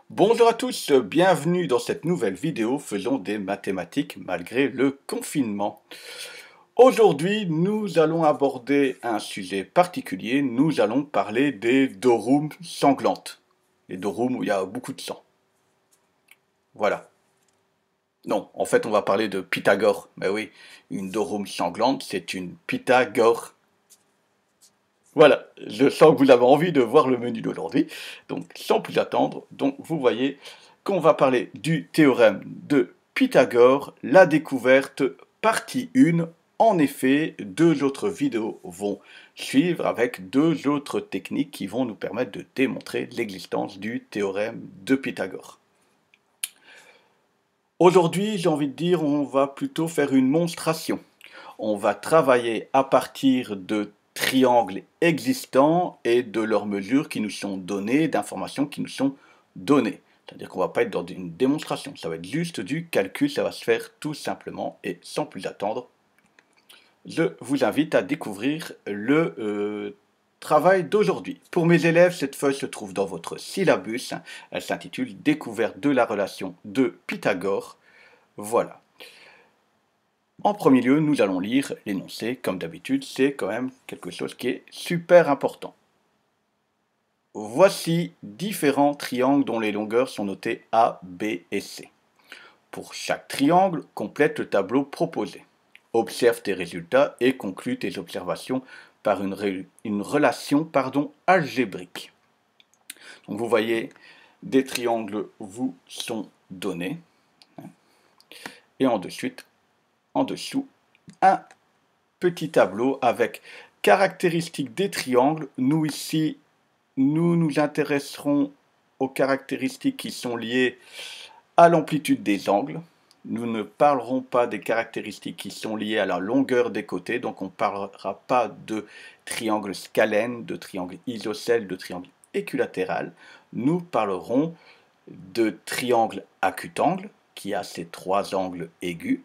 Bonjour à tous, bienvenue dans cette nouvelle vidéo faisant des mathématiques malgré le confinement. Aujourd'hui, nous allons aborder un sujet particulier, nous allons parler des dorums sanglantes. Les dorums où il y a beaucoup de sang. Voilà. Non, en fait on va parler de Pythagore. Mais oui, une dorum sanglante, c'est une Pythagore. Voilà, je sens que vous avez envie de voir le menu d'aujourd'hui. Donc, sans plus attendre, vous voyez qu'on va parler du théorème de Pythagore, la découverte, partie 1. En effet, deux autres vidéos vont suivre avec deux autres techniques qui vont nous permettre de démontrer l'existence du théorème de Pythagore. Aujourd'hui, j'ai envie de dire, on va plutôt faire une monstration. On va travailler à partir de triangles existants et de leurs mesures qui nous sont données, d'informations qui nous sont données. C'est-à-dire qu'on ne va pas être dans une démonstration, ça va être juste du calcul, ça va se faire tout simplement et sans plus attendre. Je vous invite à découvrir le travail d'aujourd'hui. Pour mes élèves, cette feuille se trouve dans votre syllabus. Elle s'intitule Découverte de la relation de Pythagore. Voilà. En premier lieu, nous allons lire l'énoncé. Comme d'habitude, c'est quand même quelque chose qui est super important. Voici différents triangles dont les longueurs sont notées A, B et C. Pour chaque triangle, complète le tableau proposé. Observe tes résultats et conclue tes observations par une relation algébrique. Donc vous voyez, des triangles vous sont donnés. Et en dessous, un petit tableau avec caractéristiques des triangles. Nous ici, nous intéresserons aux caractéristiques qui sont liées à l'amplitude des angles. Nous ne parlerons pas des caractéristiques qui sont liées à la longueur des côtés, donc on ne parlera pas de triangle scalène, de triangle isocèle, de triangle équilatéral. Nous parlerons de triangle acutangles, qui a ces trois angles aigus,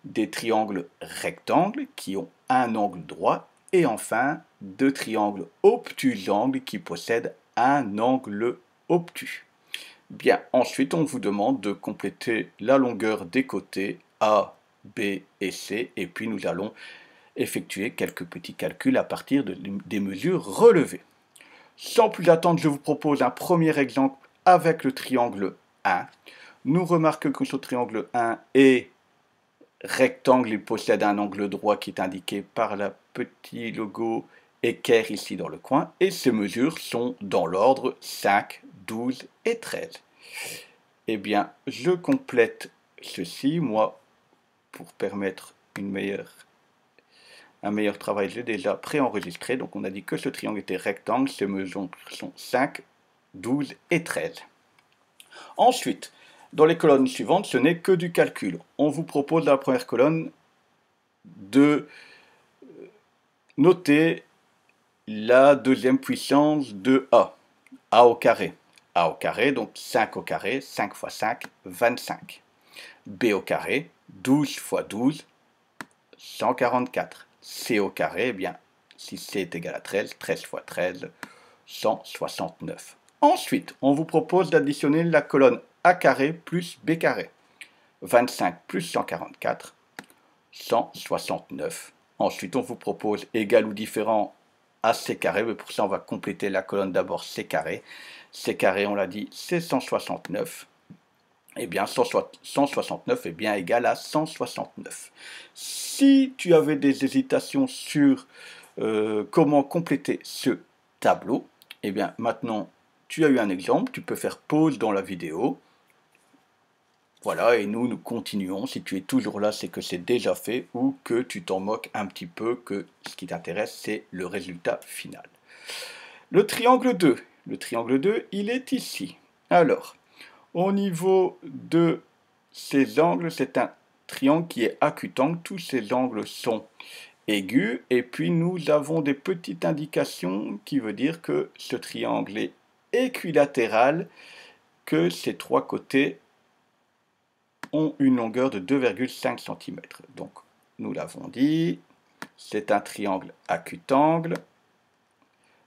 des triangles rectangles qui ont un angle droit, et enfin de triangles obtusangles qui possèdent un angle obtus. Bien, ensuite on vous demande de compléter la longueur des côtés A, B et C, et puis nous allons effectuer quelques petits calculs à partir des mesures relevées. Sans plus attendre, je vous propose un premier exemple avec le triangle 1. Nous remarquons que ce triangle 1 est rectangle, il possède un angle droit qui est indiqué par le petit logo équerre ici dans le coin, et ses mesures sont dans l'ordre 5, 12 et 13. Eh bien, je complète ceci, moi, pour permettre un meilleur travail, j'ai déjà préenregistré, donc on a dit que ce triangle était rectangle, ses mesures sont 5, 12 et 13. Ensuite, dans les colonnes suivantes, ce n'est que du calcul. On vous propose dans la première colonne de noter la deuxième puissance de A. A au carré. A au carré, donc 5 au carré, 5 fois 5, 25. B au carré, 12 fois 12, 144. C au carré, eh bien, si C est égal à 13, 13 fois 13, 169. Ensuite, on vous propose d'additionner la colonne A carré plus B carré. 25 plus 144, 169. Ensuite, on vous propose égal ou différent à C carré, mais pour ça, on va compléter la colonne d'abord C carré. C carré, on l'a dit, c'est 169. Eh bien, 169 est bien égal à 169. Si tu avais des hésitations sur comment compléter ce tableau, eh bien, maintenant, tu as eu un exemple, tu peux faire pause dans la vidéo. Voilà, et nous continuons. Si tu es toujours là, c'est que c'est déjà fait ou que tu t'en moques un petit peu, que ce qui t'intéresse, c'est le résultat final. Le triangle 2. Le triangle 2, il est ici. Alors, au niveau de ces angles, c'est un triangle qui est acutangle. Tous ces angles sont aigus. Et puis, nous avons des petites indications qui veut dire que ce triangle est équilatéral, que ces trois côtés ont une longueur de 2,5 cm. Donc, nous l'avons dit, c'est un triangle acutangle.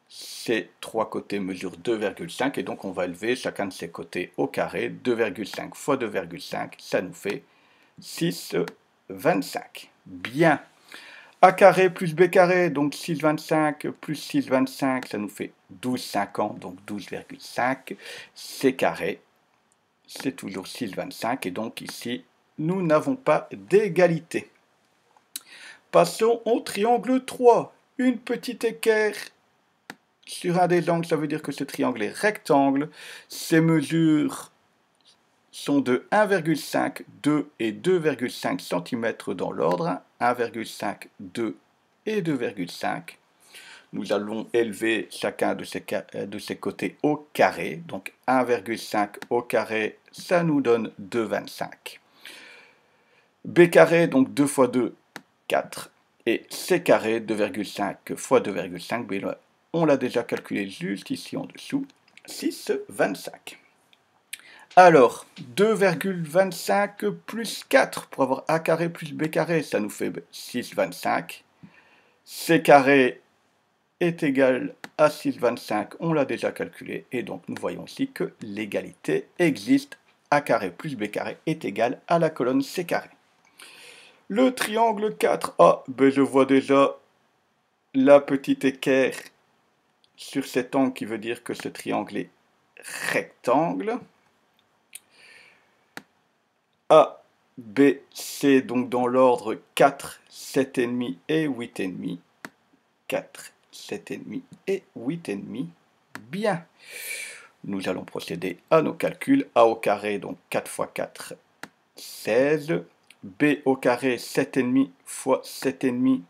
Ces trois côtés mesurent 2,5 et donc on va élever chacun de ces côtés au carré. 2,5 fois 2,5, ça nous fait 6,25. Bien. A carré plus B carré, donc 6,25 plus 6,25, ça nous fait 12,50, donc 12,5. C carré, c'est toujours 6,25 et donc ici, nous n'avons pas d'égalité. Passons au triangle 3. Une petite équerre sur un des angles, ça veut dire que ce triangle est rectangle. Ses mesures sont de 1,5, 2 et 2,5 cm dans l'ordre. 1,5, 2 et 2,5. Nous allons élever chacun de ces côtés au carré. Donc 1,5 au carré, ça nous donne 2,25. B carré, donc 2 fois 2, 4. Et C carré, 2,5 fois 2,5. On l'a déjà calculé juste ici en dessous. 6,25. Alors, 2,25 plus 4 pour avoir A carré plus B carré, ça nous fait 6,25. C carré est égal à 6,25, on l'a déjà calculé, et donc nous voyons ici que l'égalité existe. A carré plus B carré est égal à la colonne C carré. Le triangle 4A, je vois déjà la petite équerre sur cet angle qui veut dire que ce triangle est rectangle. A, B, C, donc dans l'ordre 4, 7,5 et 8,5. 4, 7,5 et 8,5. Bien. Nous allons procéder à nos calculs. A au carré, donc 4 fois 4, 16. B au carré, 7,5 fois 7,5,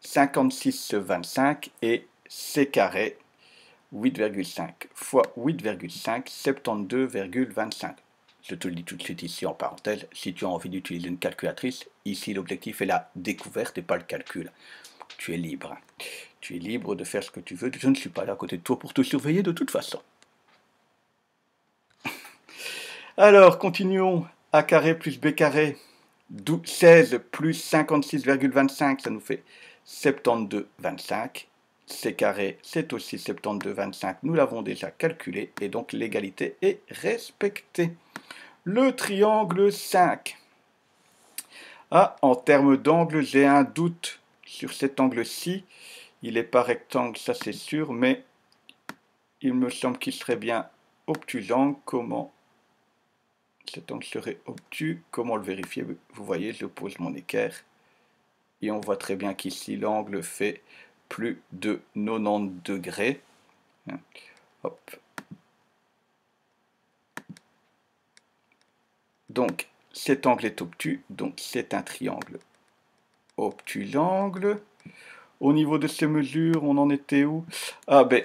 56,25. Et C carré, 8,5 fois 8,5, 72,25. Je te le dis tout de suite ici en parenthèse, si tu as envie d'utiliser une calculatrice, ici l'objectif est la découverte et pas le calcul. Tu es libre. Tu es libre de faire ce que tu veux. Je ne suis pas là à côté de toi pour te surveiller de toute façon. Alors, continuons. A carré plus B carré. 16 plus 56,25, ça nous fait 72,25. C carré, c'est aussi 72,25. Nous l'avons déjà calculé et donc l'égalité est respectée. Le triangle 5. Ah, en termes d'angle, j'ai un doute sur cet angle-ci. Il n'est pas rectangle, ça c'est sûr, mais il me semble qu'il serait bien obtusangle. Comment cet angle serait obtus? Comment le vérifier? Vous voyez, je pose mon équerre. Et on voit très bien qu'ici, l'angle fait plus de 90 degrés. Hop. Donc, cet angle est obtus, donc c'est un triangle obtusangle. Au niveau de ces mesures, on en était où? Ah ben,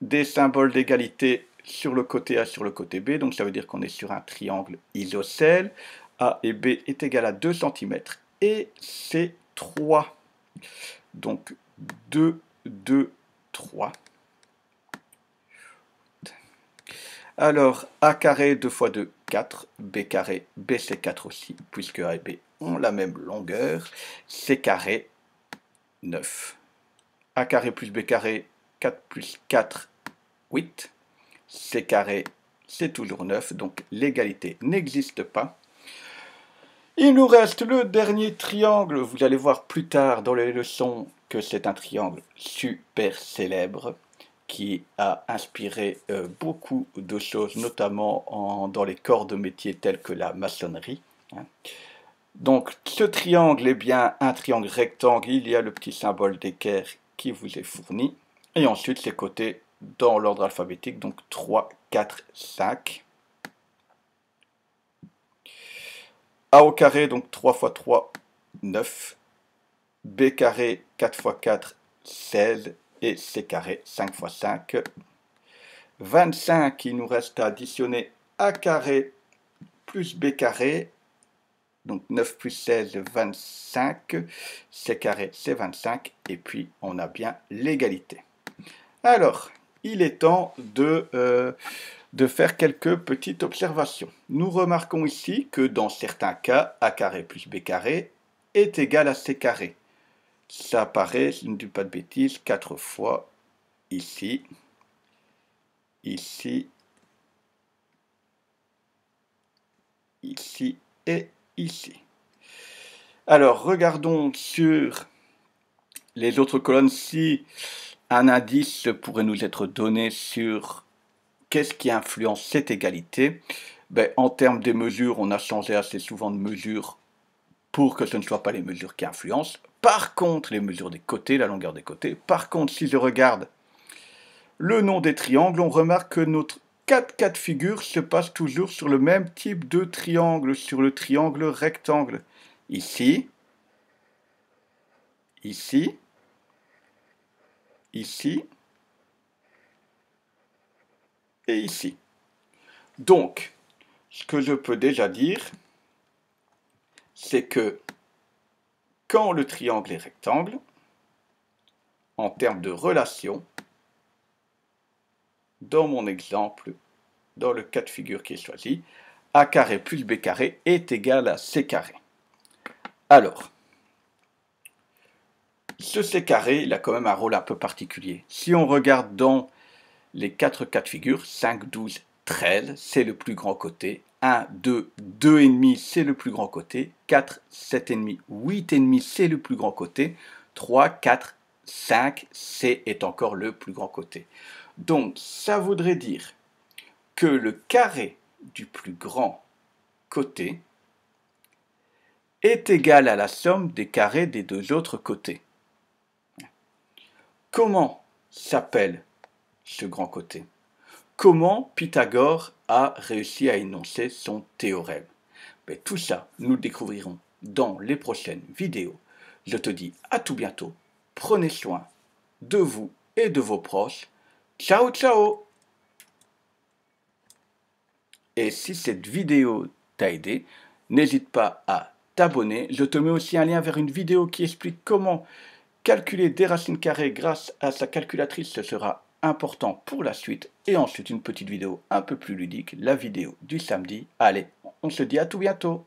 des symboles d'égalité sur le côté A, sur le côté B, donc ça veut dire qu'on est sur un triangle isocèle. A et B est égal à 2 cm et c'est 3. Donc 2, 2, 3. Alors, A carré 2 fois 2, 4. B carré, B c'est 4 aussi, puisque A et B ont la même longueur. C carré, 9. A carré plus B carré, 4 plus 4, 8. C carré, c'est toujours 9, donc l'égalité n'existe pas. Il nous reste le dernier triangle. Vous allez voir plus tard dans les leçons que c'est un triangle super célèbre qui a inspiré beaucoup de choses, notamment dans les corps de métier tels que la maçonnerie. Donc ce triangle est bien un triangle rectangle, il y a le petit symbole d'équerre qui vous est fourni, et ensuite ses côtés dans l'ordre alphabétique, donc 3, 4, 5. A au carré, donc 3 fois 3, 9. B carré, 4 fois 4, 16. Et C carré, 5 fois 5. 25, il nous reste à additionner A carré plus B carré. Donc 9 plus 16, 25. C carré, c'est 25. Et puis, on a bien l'égalité. Alors, il est temps de faire quelques petites observations. Nous remarquons ici que dans certains cas, A carré plus B carré est égal à C carré. Ça apparaît, je ne dis pas de bêtises, 4 fois ici, ici, ici et ici. Alors, regardons sur les autres colonnes si un indice pourrait nous être donné sur qu'est-ce qui influence cette égalité. En termes des mesures, on a changé assez souvent de mesures pour que ce ne soit pas les mesures qui influencent. Par contre, les mesures des côtés, la longueur des côtés. Par contre, si je regarde le nom des triangles, on remarque que notre 4 cas de figure se passe toujours sur le même type de triangle, sur le triangle rectangle. Ici, ici, ici et ici. Donc, ce que je peux déjà dire, c'est que quand le triangle est rectangle, en termes de relation, dans mon exemple, dans le cas de figure qui est choisi, a carré plus b carré est égal à c carré. Alors, ce c carré, il a quand même un rôle un peu particulier. Si on regarde dans les 4 cas de figure, 5, 12, 13, c'est le plus grand côté. 1, 2, 2,5, c'est le plus grand côté. 4, 7,5, 8,5, c'est le plus grand côté. 3, 4, 5, C est encore le plus grand côté. Donc, ça voudrait dire que le carré du plus grand côté est égal à la somme des carrés des deux autres côtés. Comment s'appelle ce grand côté? Comment Pythagore a réussi à énoncer son théorème? Tout ça, nous le découvrirons dans les prochaines vidéos. Je te dis à tout bientôt. Prenez soin de vous et de vos proches. Ciao, ciao! Et si cette vidéo t'a aidé, n'hésite pas à t'abonner. Je te mets aussi un lien vers une vidéo qui explique comment calculer des racines carrées grâce à sa calculatrice. Ce sera important pour la suite. Et ensuite, une petite vidéo un peu plus ludique, la vidéo du samedi. Allez, on se dit à tout bientôt.